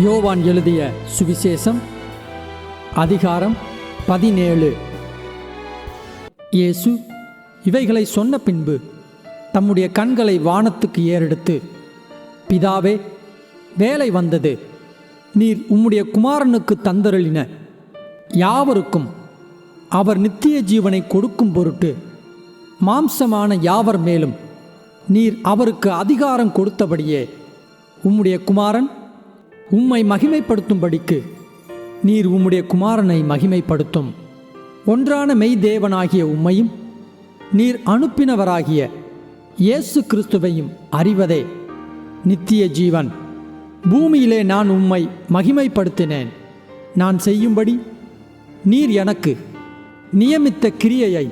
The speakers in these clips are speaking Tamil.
யோவான் எழுதிய சுவிசேஷம் அதிகாரம் 17. இயேசு இவைகளை சொன்ன பின்பு தம்முடைய கண்களை வானத்துக்கு ஏறெடுத்து, பிதாவே, வேலை வந்தது. நீர் உம்முடைய குமாரனுக்கு தந்தருளின யாவருக்கும் அவர் நித்திய ஜீவனை கொடுக்கும் பொருட்டு மாம்சமான யாவர் மேலும் நீர் அவருக்கு அதிகாரம் கொடுத்தபடியே உம்முடைய குமாரன் உம்மை மகிமைப்படுத்தும்படிக்கு நீர் உம்முடைய குமாரனை மகிமைப்படுத்தும். ஒன்றான மெய் தேவனாகிய உம்மையும் நீர் அனுப்பினவராகிய இயேசு கிறிஸ்துவையும் அறிவதே நித்திய ஜீவன். பூமியிலே நான் உம்மை மகிமைப்படுத்தினேன். நான் செய்யும்படி நீர் எனக்கு நியமித்த கிரியையை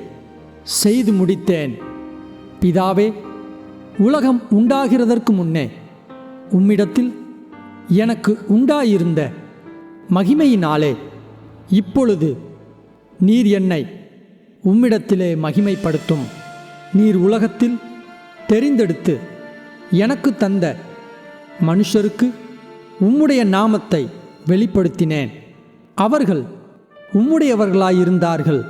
செய்து முடித்தேன். பிதாவே, உலகம் உண்டாகிறதற்கு முன்னே உம்மிடத்தில் எனக்கு உண்டாயிருந்த மகிமையினாலே இப்பொழுது நீர் என்னை உம்மிடத்திலே மகிமைப்படுத்தும். நீர் உலகத்தில் தெரிந்தெடுத்து எனக்கு தந்த மனுஷருக்கு உம்முடைய நாமத்தை வெளிப்படுத்தினேன். அவர்கள் உம்முடையவர்களாயிருந்தார்கள்.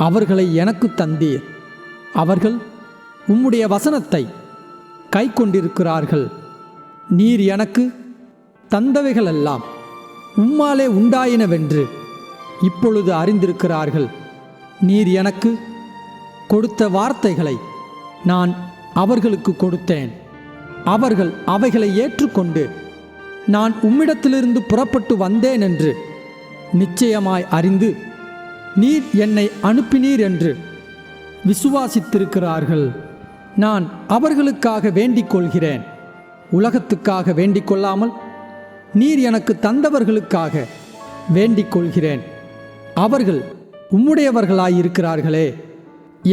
அவர்களை எனக்கு தந்தீர். அவர்கள் உம்முடைய வசனத்தை கைக்கொண்டிருக்கிறார்கள். நீர் எனக்கு தந்தவைகளெல்லாம் உம்மாலே உண்டாயினவென்று இப்பொழுது அறிந்திருக்கிறார்கள். நீர் எனக்கு கொடுத்த வார்த்தைகளை நான் அவர்களுக்கு கொடுத்தேன். அவர்கள் அவைகளை ஏற்றுக்கொண்டு நான் உம்மிடத்திலிருந்து புறப்பட்டு வந்தேன் என்று நிச்சயமாய் அறிந்து நீர் என்னை அனுப்பினீர் என்று விசுவாசித்திருக்கிறார்கள். நான் அவர்களுக்காக வேண்டிக் கொள்கிறேன். உலகத்துக்காக வேண்டிக் கொள்ளாமல் நீர் எனக்கு தந்தவர்களுக்காக வேண்டிக் கொள்கிறேன். அவர்கள் உம்முடையவர்களாயிருக்கிறார்களே.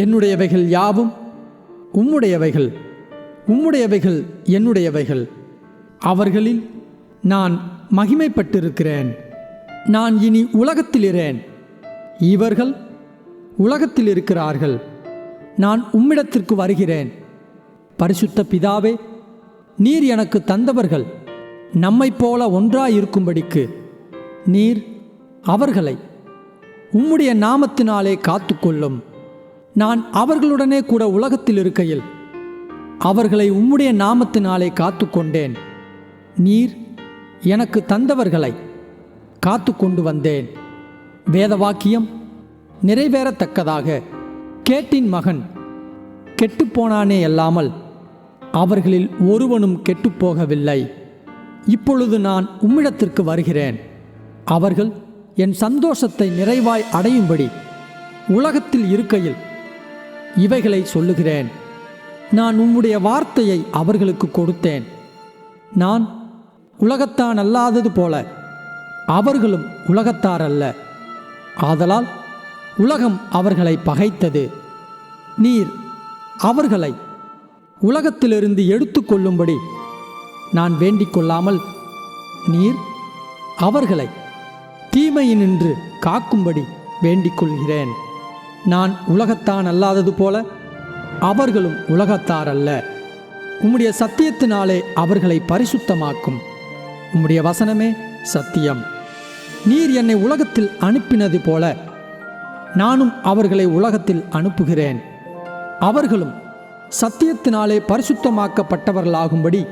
என்னுடையவைகள் யாவும் உம்முடையவைகள், உம்முடையவைகள் என்னுடையவைகள். அவர்களில் நான் மகிமைப்பட்டிருக்கிறேன். நான் இனி உலகத்தில் இரேன். இவர்கள் உலகத்தில் இருக்கிறார்கள். நான் உம்மிடத்திற்கு வருகிறேன். பரிசுத்த பிதாவே, நீர் எனக்கு தந்தவர்கள் நம்மைப் போல ஒன்றாயிருக்கும்படிக்கு நீர் அவர்களை உம்முடைய நாமத்தினாலே காத்துக்கொள்ளும். நான் அவர்களுடனே கூட உலகத்தில் இருக்கையில் அவர்களை உம்முடைய நாமத்தினாலே காத்துக்கொண்டேன். நீர் எனக்கு தந்தவர்களை காத்து கொண்டு வந்தேன். வேதவாக்கியம் நிறைவேறத்தக்கதாக கேட்டின் மகன் கெட்டுப்போனானே அல்லாமல் அவர்களில் ஒருவனும் கெட்டுப்போகவில்லை. இப்பொழுது நான் உம்மிடத்திற்கு வருகிறேன். அவர்கள் என் சந்தோஷத்தை நிறைவாய் அடையும்படி உலகத்தில் இருக்கையில் இவைகளை சொல்லுகிறேன். நான் உம்முடைய வார்த்தையை அவர்களுக்கு கொடுத்தேன். நான் உலகத்தான் அல்லாதது போல அவர்களும் உலகத்தார் அல்ல. ஆதலால் உலகம் அவர்களை பகைத்தது. நீர் அவர்களை உலகத்திலிருந்து எடுத்து கொள்ளும்படி நான் வேண்டிக் கொள்ளாமல் நீர் அவர்களை தீமையினின்று காக்கும்படி வேண்டிக் கொள்கிறேன். நான் உலகத்தான் அல்லாதது போல அவர்களும் உலகத்தார் அல்ல. உம்முடைய சத்தியத்தினாலே அவர்களை பரிசுத்தமாக்கும். உம்முடைய வசனமே சத்தியம். நீர் என்னை உலகத்தில் அனுப்பினது போல நானும் அவர்களை உலகத்தில் அனுப்புகிறேன். அவர்களும் சத்தியத்தினாலே பரிசுத்தமாக்கப்பட்டவர்களாகும்படி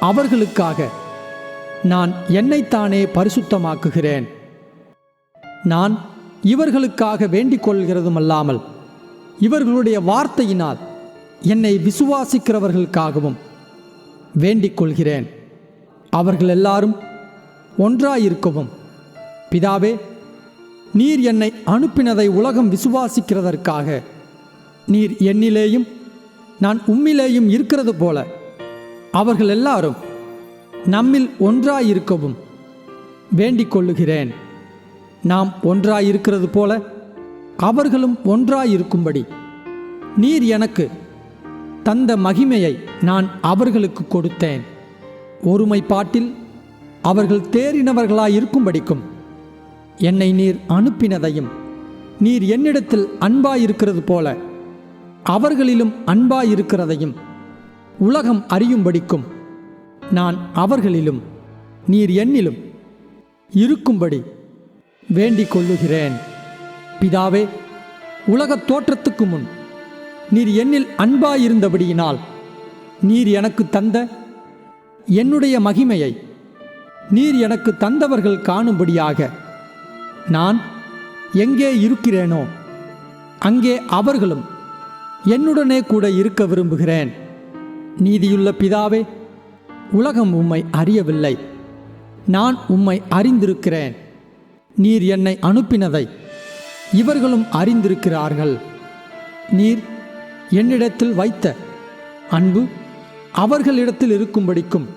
அவர்களுக்காக நான் என்னைத்தானே பரிசுத்தமாக்குகிறேன். நான் இவர்களுக்காக வேண்டிக் கொள்கிறதுமல்லாமல் இவர்களுடைய வார்த்தையினால் என்னை விசுவாசிக்கிறவர்களுக்காகவும் வேண்டிக் கொள்கிறேன். அவர்கள் எல்லாரும் ஒன்றாயிருக்கவும். பிதாவே, நீர் என்னை அனுப்பினதை உலகம் விசுவாசிக்கிறதற்காக நீர் என்னிலேயும் நான் உம்மிலேயும் இருக்கிறது போல அவர்கள் எல்லாரும் நம்மில் ஒன்றாயிருக்கவும் வேண்டிக் கொள்ளுகிறேன். நாம் ஒன்றாயிருக்கிறது போல அவர்களும் ஒன்றாயிருக்கும்படி நீர் எனக்கு தந்த மகிமையை நான் அவர்களுக்கு கொடுத்தேன். ஒருமைப்பாட்டில் அவர்கள் தேறினவர்களாயிருக்கும்படிக்கும் என்னை நீர் அனுப்பினதையும் நீர் என்னிடத்தில் அன்பாயிருக்கிறது போல அவர்களிலும் அன்பாயிருக்கிறதையும் உலகம் அறியும்படிக்கும் நான் அவர்களிலும் நீர் என்னிலும் இருக்கும்படி வேண்டிக் கொள்ளுகிறேன். பிதாவே, உலகத் தோற்றத்துக்கு முன் நீர் என்னில் அன்பாயிருந்தபடியினால் நீர் எனக்கு தந்த என்னுடைய மகிமையை நீர் எனக்கு தந்தவர்கள் காணும்படியாக நான் எங்கே இருக்கிறேனோ அங்கே அவர்களும் என்னுடனே கூட இருக்க விரும்புகிறேன். நீதியுள்ள பிதாவே, உலகம் உம்மை அறியவில்லை, நான் உம்மை அறிந்திருக்கிறேன். நீர் என்னை அனுப்பினதை இவர்களும் அறிந்திருக்கிறார்கள். நீர் என்னிடத்தில் வைத்த அன்பு அவர்களிடத்தில் இருக்கும்படிக்கும்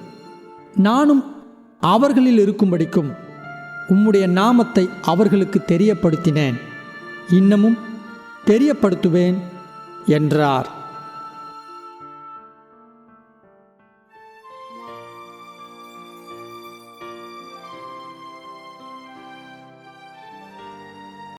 நானும் அவர்களில் இருக்கும்படிக்கும் உம்முடைய நாமத்தை அவர்களுக்கு தெரியப்படுத்தினேன், இன்னமும் தெரியப்படுத்துவேன் என்றார்.